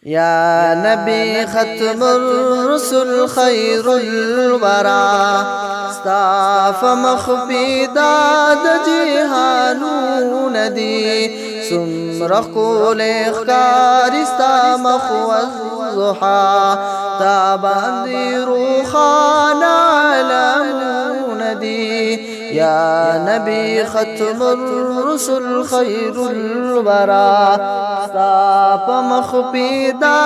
يا نبي ختم الرسل خير الورى استاف مخبيدا د جهانون دي سمر قول اخکار استا مخوضحا تاباندی روخان علمون دي يا نبي ختم الرسل خير الورى استاپ مخبیدا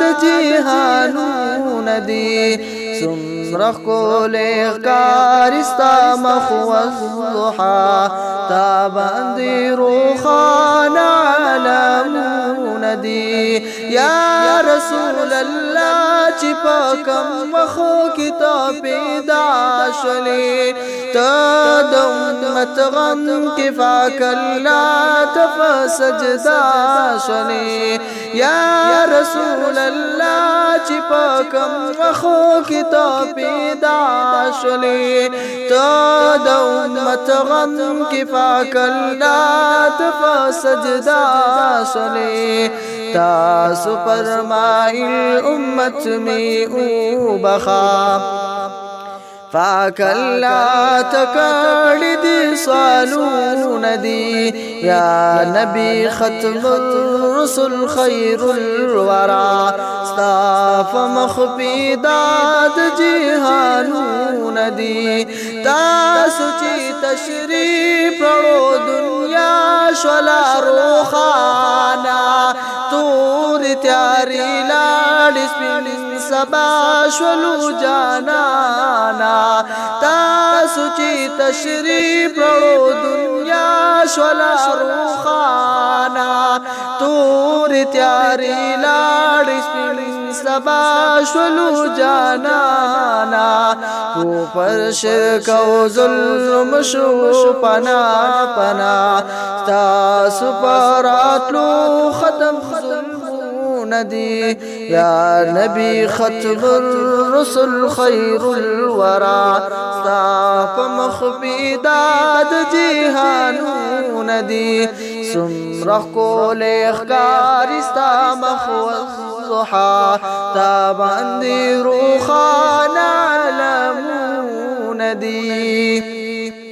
د جهانون دي سمرخ کول اخکار استا مخوضحا تاباندی روخان علمون دي يا رسول الله چی پاکم مخو کتاب پیدا شلی تا د امت غم کفاک اللہ تفسجدا شلی یا رسول اللہ چی پاکم مخو کتاب پیدا شلی تا د امت غم کفاک اللہ تفسجدا شلی تاسو فرمائل امت میں او بخا فاک اللہ تکڑ دی صالون دی یا نبی ختم الرسل خیر الورا استاف مخبیداد جہانون دی تاسو چی تشریف رو دنیا شولا روخانا تور تیاری لاڑ سپین سبا شولو جانانا تاسو چی تشریف رو دنیا شولا روخانا تور تیاری لاڑ سپین سبا شولو جانانا اوپر شرک و ظلم شو پنا پنا تاسو پراتلو ختم ظلمون دی یا نبی ختم الرسل خیر الورا استاپ مخبیداد جہانون دی سمرخ کول اخکار استا مخوضحا تاباندی روخان علمون دی